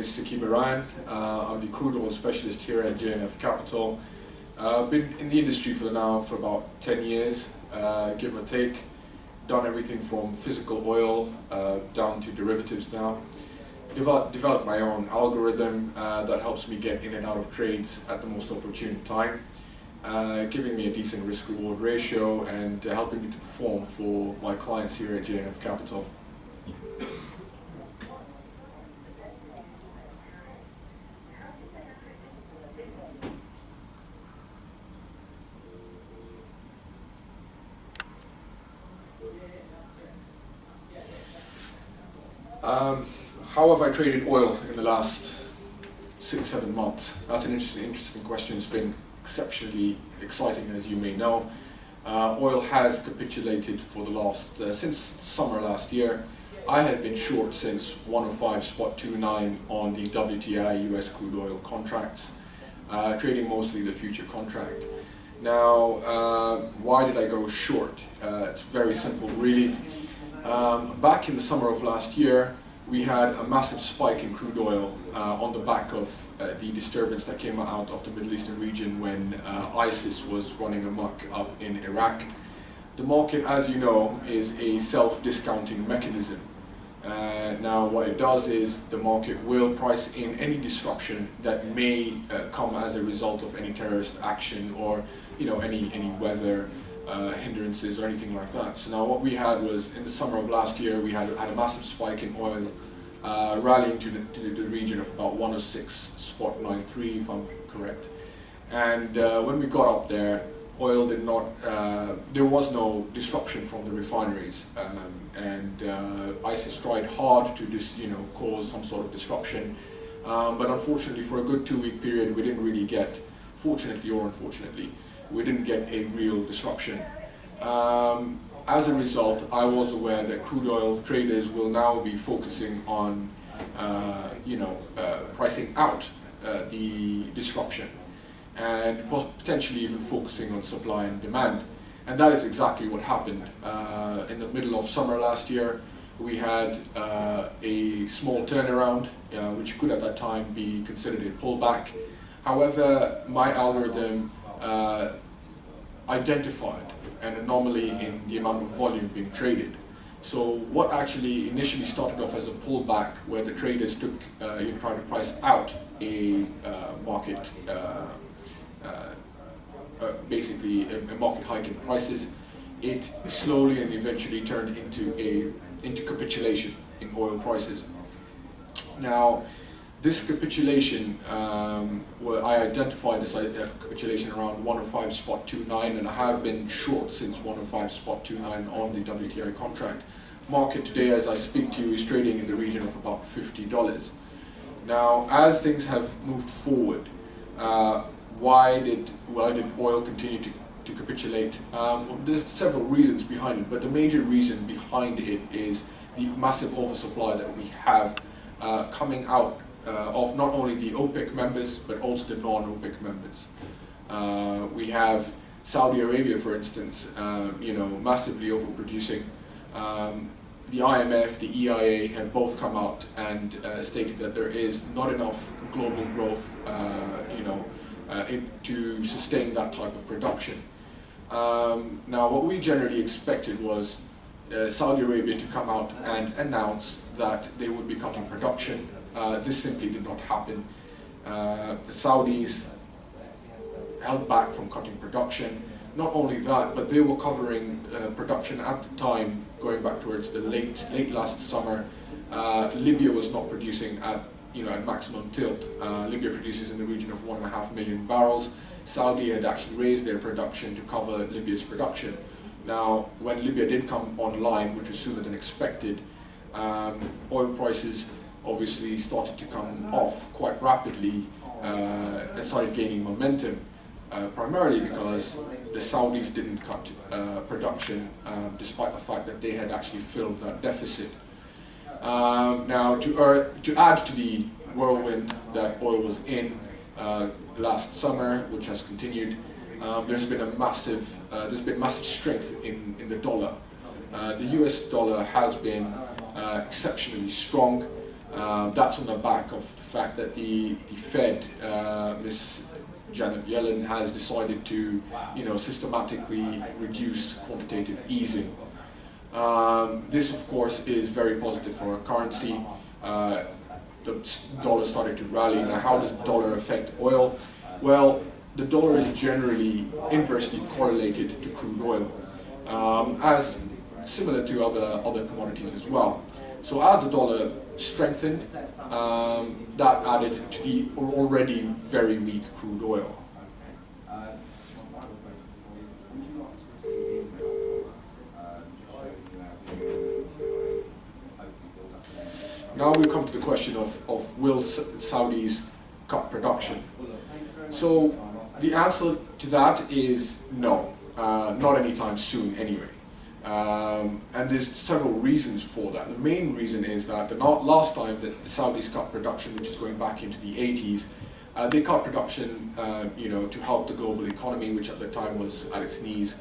is Saqib Iran. I'm the crude oil specialist here at JNF Capital. I've been in the industry for about 10 years, give or take. Done everything from physical oil down to derivatives now. Developed my own algorithm that helps me get in and out of trades at the most opportune time, giving me a decent risk-reward ratio and helping me to perform for my clients here at JNF Capital. How have I traded oil in the last 6-7 months? That's an interesting question. It's been exceptionally exciting, as you may know. Oil has capitulated for the last, since summer last year. I had been short since 105 spot 29 on the WTI US crude oil contracts, trading mostly the future contract. Now, why did I go short? It's very simple, really. Back in the summer of last year, we had a massive spike in crude oil on the back of the disturbance that came out of the Middle Eastern region when ISIS was running amok up in Iraq. The market, as you know, is a self-discounting mechanism. Now what it does is the market will price in any disruption that may come as a result of any terrorist action or any weather hindrances or anything like that. So now what we had was, in the summer of last year, we had a massive spike in oil, rallying to the region of about 106 spot 93, if I'm correct. And when we got up there, oil did not, there was no disruption from the refineries, and ISIS tried hard to cause some sort of disruption, but unfortunately for a good 2-week period we didn't really get, fortunately or unfortunately, we didn't get a real disruption. As a result, I was aware that crude oil traders will now be focusing on pricing out the disruption, and potentially even focusing on supply and demand. And that is exactly what happened. In the middle of summer last year, we had a small turnaround, which could at that time be considered a pullback. However, my algorithm identified an anomaly in the amount of volume being traded. So what actually initially started off as a pullback, where the traders took, tried to price out a market, basically a market hike in prices, it slowly and eventually turned into capitulation in oil prices. Now, this capitulation, I identified this capitulation around 105 spot 29, and I have been short since 105 spot 29 on the WTI contract. Market today, as I speak to you, is trading in the region of about $50. Now, as things have moved forward, why did oil continue to capitulate? There's several reasons behind it, but the major reason behind it is the massive oversupply that we have coming out of not only the OPEC members, but also the non-OPEC members. We have Saudi Arabia, for instance, massively overproducing. The IMF, the EIA have both come out and stated that there is not enough global growth, to sustain that type of production. Now, what we generally expected was Saudi Arabia to come out and announce that they would be cutting production. This simply did not happen. The Saudis held back from cutting production. Not only that, but they were covering production at the time, going back towards the late last summer. Libya was not producing at maximum tilt. Libya produces in the region of 1.5 million barrels. Saudi had actually raised their production to cover Libya's production. Now, when Libya did come online, which was sooner than expected, oil prices obviously started to come off quite rapidly and started gaining momentum, primarily because the Saudis didn't cut production, despite the fact that they had actually filled that deficit. Now, to add to the whirlwind that oil was in last summer, which has continued, there's been massive strength in the dollar. The US dollar has been exceptionally strong. That's on the back of the fact that the Fed, Ms. Janet Yellen, has decided to, systematically reduce quantitative easing. This, of course, is very positive for our currency. The dollar started to rally. Now, how does the dollar affect oil? Well, the dollar is generally inversely correlated to crude oil, as similar to other commodities as well. So as the dollar strengthened, that added to the already very weak crude oil. Now we come to the question of will Saudis cut production? So the answer to that is no, not anytime soon anyway. And there's several reasons for that. The main reason is that the last time that the Saudis cut production, which is going back into the 80s, they cut production to help the global economy, which at the time was at its knees.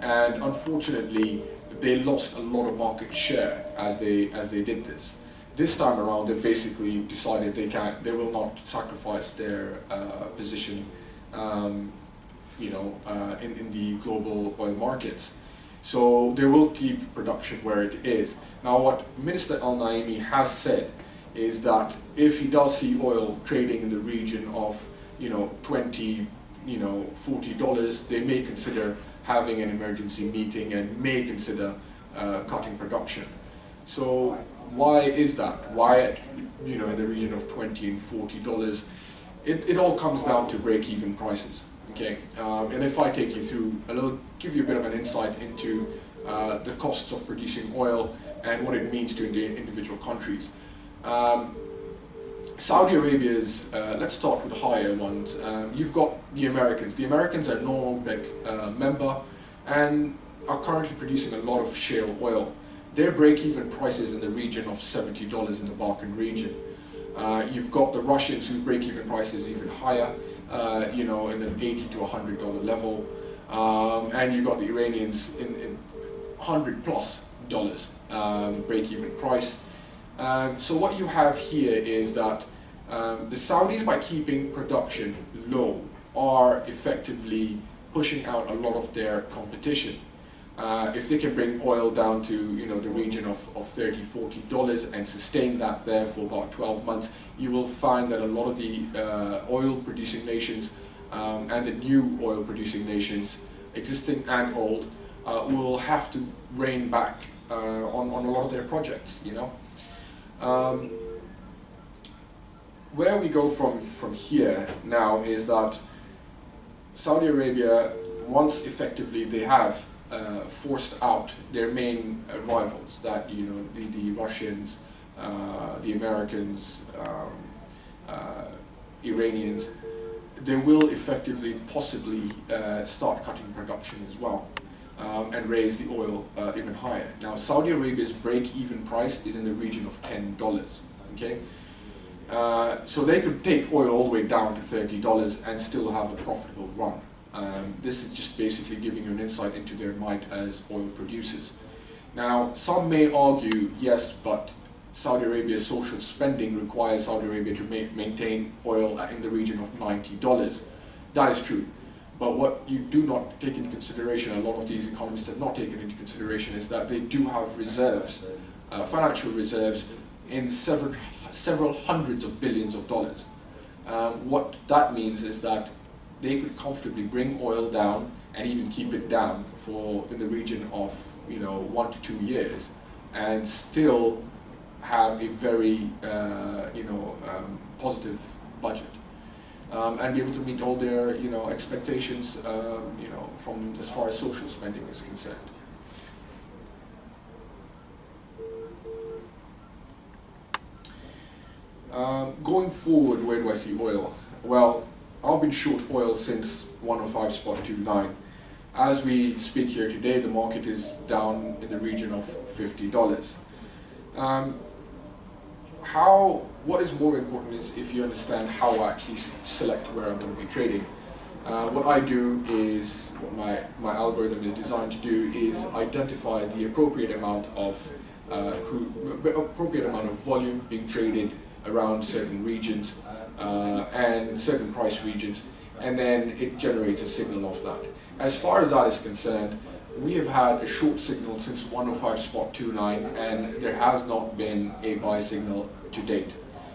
And unfortunately, they lost a lot of market share as they did this. This time around, they basically decided they will not sacrifice their position, in the global oil markets. So they will keep production where it is. Now, what Minister Al Naimi has said is that if he does see oil trading in the region of, $20, $40, they may consider having an emergency meeting and may consider cutting production. So why is that? Why at, in the region of $20 and $40? It all comes down to break-even prices. Okay, and if I take you through give you a bit of an insight into the costs of producing oil and what it means to individual countries. Saudi Arabia's, let's start with the higher ones. You've got the Americans. The Americans are a non-OPEC member and are currently producing a lot of shale oil. Their break-even price is in the region of $70 in the Balkan region. You've got the Russians whose break-even price is even higher, in an $80 to $100 level, and you've got the Iranians in $100+ break-even price. So what you have here is that the Saudis, by keeping production low, are effectively pushing out a lot of their competition. If they can bring oil down to the region of $30, $40 and sustain that there for about 12 months, you will find that a lot of the oil-producing nations and the new oil-producing nations, existing and old, will have to rein back on a lot of their projects. Where we go from here now is that Saudi Arabia, once effectively they have forced out their main rivals, that the Russians, the Americans, Iranians, they will effectively possibly start cutting production as well, and raise the oil even higher. Now, Saudi Arabia's break-even price is in the region of $10. Okay, so they could take oil all the way down to $30 and still have a profitable run. This is just basically giving you an insight into their might as oil producers. Now, some may argue, yes, but Saudi Arabia's social spending requires Saudi Arabia to maintain oil in the region of $90. That is true. But what you do not take into consideration, a lot of these economists have not taken into consideration, is that they do have reserves, financial reserves, in several hundreds of billions of dollars. What that means is that they could comfortably bring oil down and even keep it down for in the region of 1 to 2 years, and still have a very positive budget, and be able to meet all their expectations from as far as social spending is concerned. Going forward, where do I see oil? Well, I've been short oil since 105.29. As we speak here today, the market is down in the region of $50. What is more important is if you understand how I actually select where I'm going to be trading. What I do is, what my algorithm is designed to do, is identify the appropriate amount of appropriate amount of volume being traded around certain regions and certain price regions, and then it generates a signal of that. As far as that is concerned, we have had a short signal since 105.29, and there has not been a buy signal to date.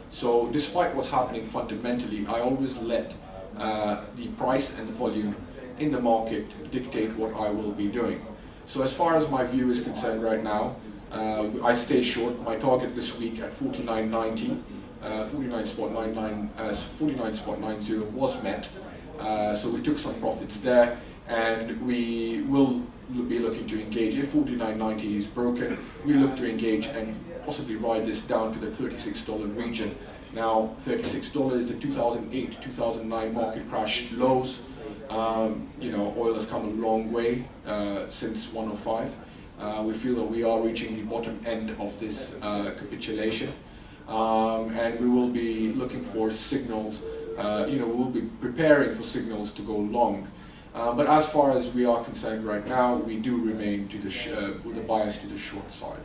So despite what's happening fundamentally, I always let the price and the volume in the market dictate what I will be doing. So as far as my view is concerned right now, I stay short. My target this week at 49.90, 49.90 was met. So we took some profits there, and we will be looking to engage. If 49.90 is broken, we look to engage and possibly ride this down to the $36 region. Now, $36 is the 2008-2009 market crash lows. Oil has come a long way since 105. We feel that we are reaching the bottom end of this capitulation, and we will be looking for signals. We will be preparing for signals to go long. But as far as we are concerned right now, we do remain to with a bias to the short side.